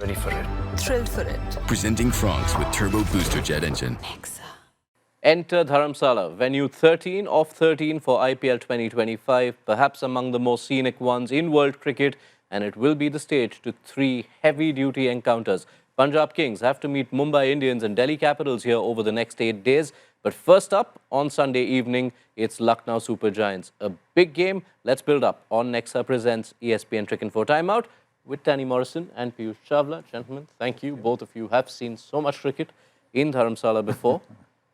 Ready for it. Thrilled for it. Presenting Franks with Turbo Booster Jet Engine. Enter Dharamshala, venue 13 of 13 for IPL 2025, perhaps among the most scenic ones in world cricket, and it will be the stage to 3 heavy-duty encounters. Punjab Kings have to meet Mumbai Indians and Delhi Capitals here over the next 8 days. But first up, on Sunday evening, it's Lucknow Super Giants. A big game. Let's build up on Nexa Presents ESPN Cricinfo Timeout with Danny Morrison and Piyush Chawla. Gentlemen, thank you. Both of you have seen so much cricket in Dharamshala before.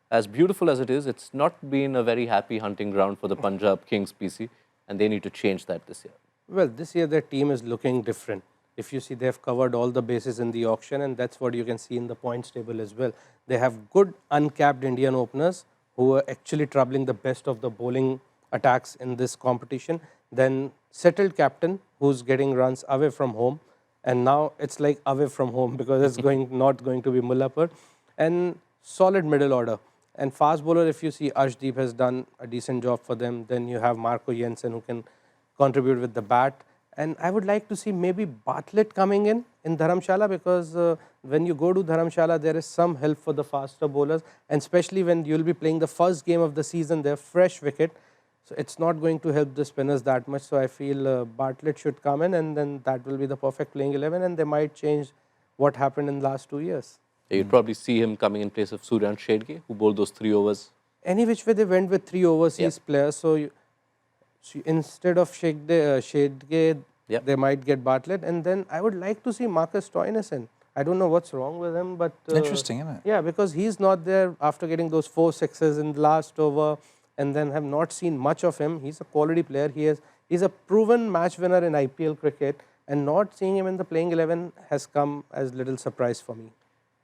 As beautiful as it is, it's not been a very happy hunting ground for the Punjab Kings, PC, and they need to change that this year. Well, this year their team is looking different. If you see, they've covered all the bases in the auction, and that's what you can see in the points table as well. They have good uncapped Indian openers who are actually troubling the best of the bowling attacks in this competition. Then settled captain who's getting runs away from home, and now it's like away from home because it's not going to be Mullapur. And solid middle order. And fast bowler, if you see, Arshdeep has done a decent job for them. Then you have Marco Jensen who can contribute with the bat. And I would like to see maybe Bartlett coming in Dharamshala, because when you go to Dharamshala, there is some help for the faster bowlers. And especially when you'll be playing the first game of the season, they're fresh wicket. So it's not going to help the spinners that much. So I feel Bartlett should come in, and then that will be the perfect playing 11. And they might change what happened in the last 2 years. You'd probably see him coming in place of Suryan Shedge, who bowled those 3 overs. Any which way they went with 3 overseas players. So instead of Shedge, they might get Bartlett. And then I would like to see Marcus Stoinis in. I don't know what's wrong with him, but... Interesting, isn't it? Yeah, because he's not there after getting those 4 sixes in the last over, and then have not seen much of him. He's a quality player. He's a proven match winner in IPL cricket, and not seeing him in the playing 11 has come as little surprise for me.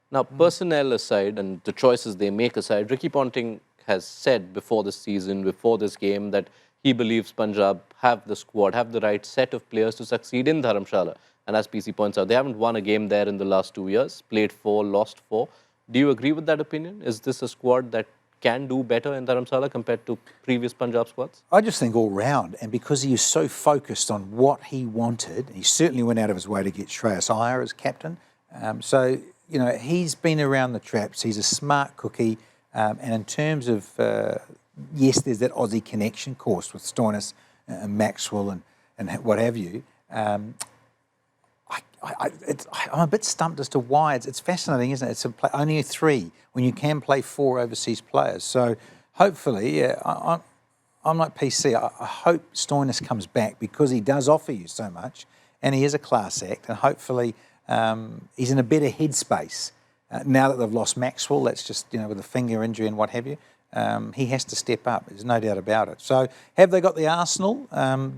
Now, personnel aside and the choices they make aside, Ricky Ponting has said before this season, before this game, that he believes Punjab have the squad, have the right set of players to succeed in Dharamshala. And as PC points out, they haven't won a game there in the last 2 years, played 4, lost 4. Do you agree with that opinion? Is this a squad that can do better in Dharamshala compared to previous Punjab squads? I just think all round, and because he is so focused on what he wanted, he certainly went out of his way to get Shreyas Iyer as captain. So, you know, he's been around the traps. He's a smart cookie. And in terms of, yes, there's that Aussie connection course with Stoinis and Maxwell and what have you. I'm a bit stumped as to why. It's fascinating, isn't it? It's only 3 when you can play 4 overseas players. So hopefully, I'm like PC. I hope Stoinis comes back because he does offer you so much, and he is a class act, and hopefully he's in a better headspace. Now that they've lost Maxwell, that's just, you know, with a finger injury and what have you, he has to step up. There's no doubt about it. So have they got the arsenal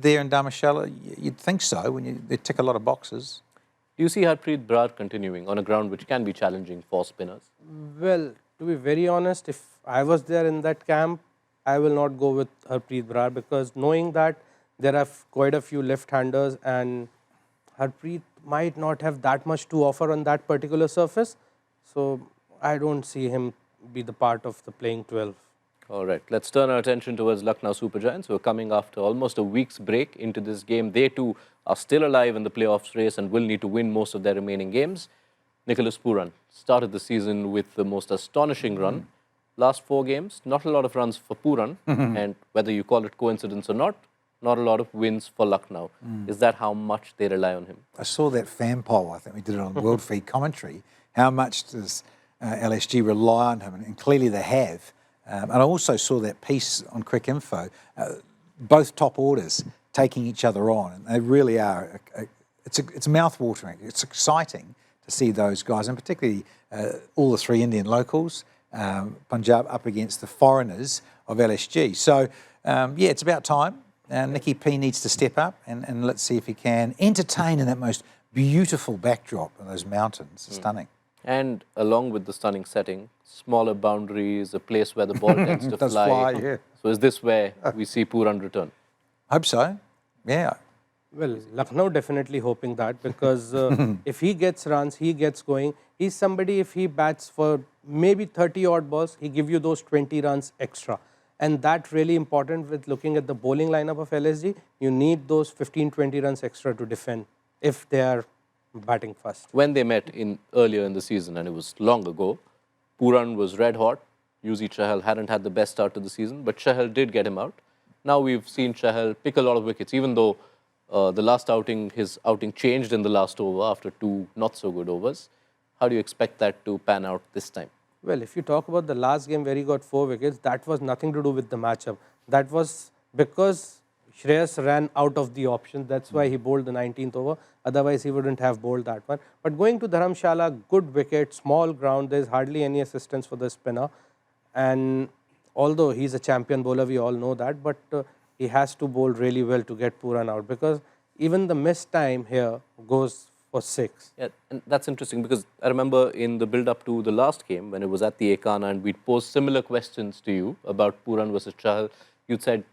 there in Dharamshala? You'd think so when they tick a lot of boxes. Do you see Harpreet Brar continuing on a ground which can be challenging for spinners? Well, to be very honest, if I was there in that camp, I will not go with Harpreet Brar, because knowing that there are quite a few left-handers and Harpreet might not have that much to offer on that particular surface. So I don't see him be the part of the playing 12. All right, let's turn our attention towards Lucknow Super Giants, who are coming after almost a week's break into this game. They too are still alive in the playoffs race and will need to win most of their remaining games. Nicholas Pooran started the season with the most astonishing run. Last 4 games, not a lot of runs for Pooran, and whether you call it coincidence or not a lot of wins for Lucknow. Is that how much they rely on him? I saw that fan poll, I think we did it on World Feed Commentary. How much does LSG rely on him? And clearly they have. And I also saw that piece on Cricinfo, both top orders taking each other on. And they really are, it's mouth-watering. It's exciting to see those guys, and particularly all the 3 Indian locals, Punjab up against the foreigners of LSG. So, yeah, it's about time. Nicky P needs to step up, and let's see if he can entertain in that most beautiful backdrop of those mountains. Stunning. And along with the stunning setting, smaller boundaries, a place where the ball tends to fly. Yeah. So is this where we see Pooran return? Hope so. Yeah. Well, Lucknow definitely hoping that, because if he gets runs, he gets going. He's somebody, if he bats for maybe 30 odd balls, he give you those 20 runs extra. And that's really important with looking at the bowling lineup of LSG. You need those 15-20 runs extra to defend if they are batting first. When they met earlier in the season, and it was long ago, Pooran was red hot. Yuzi Chahal hadn't had the best start to the season, but Chahal did get him out. Now we've seen Chahal pick a lot of wickets, even though the last outing, his outing changed in the last over after 2 not-so-good overs. How do you expect that to pan out this time? Well, if you talk about the last game where he got 4 wickets, that was nothing to do with the matchup. That was because Shreyas ran out of the option. That's why he bowled the 19th over. Otherwise, he wouldn't have bowled that one. But going to Dharamshala, good wicket, small ground. There's hardly any assistance for the spinner. And although he's a champion bowler, we all know that. But he has to bowl really well to get Pooran out. Because even the missed time here goes for 6. Yeah, and that's interesting because I remember in the build-up to the last game when it was at the Ekana and we'd posed similar questions to you about Pooran versus Chahal. You said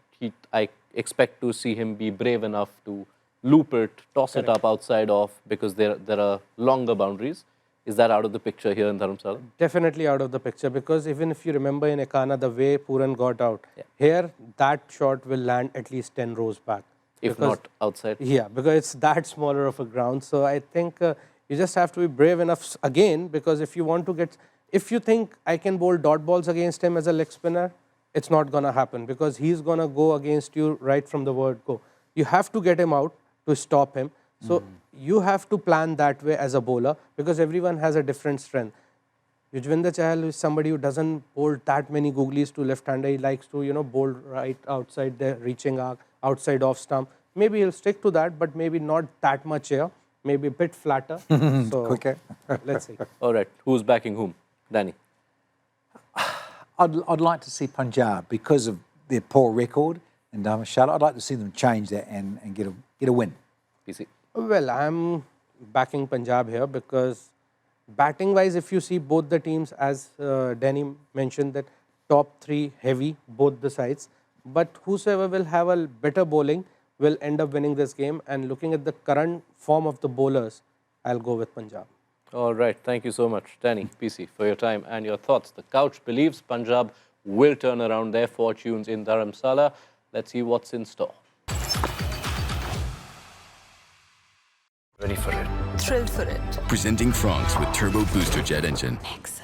I expect to see him be brave enough to loop it, toss it up outside off because there are longer boundaries. Is that out of the picture here in Dharamshala? Definitely out of the picture because even if you remember in Ekana, the way Pooran got out, here that shot will land at least 10 rows back. If not outside? Yeah, because it's that smaller of a ground. So I think you just have to be brave enough again because if you want to get, if you think I can bowl dot balls against him as a leg spinner, it's not going to happen because he's going to go against you right from the word go. You have to get him out to stop him. So you have to plan that way as a bowler because everyone has a different strength. Yuzvendra Chahal is somebody who doesn't bowl that many googlies to left-hander. He likes to, bowl right outside the reaching arc, outside off stump. Maybe he'll stick to that, but maybe not that much here. Maybe a bit flatter. So Quicker. Let's see. All right. Who's backing whom? Danny? I'd like to see Punjab because of their poor record in Dharamshala. I'd like to see them change that and get a win. PC? Well, I'm backing Punjab here because batting-wise, if you see both the teams, as Danny mentioned, that top 3 heavy, both the sides. But whosoever will have a better bowling will end up winning this game. And looking at the current form of the bowlers, I'll go with Punjab. All right. Thank you so much, Danny, PC, for your time and your thoughts. The couch believes Punjab will turn around their fortunes in Dharamshala. Let's see what's in store. Ready for it. Thrilled for it. Presenting Franks with Turbo Booster Jet Engine. Nexa.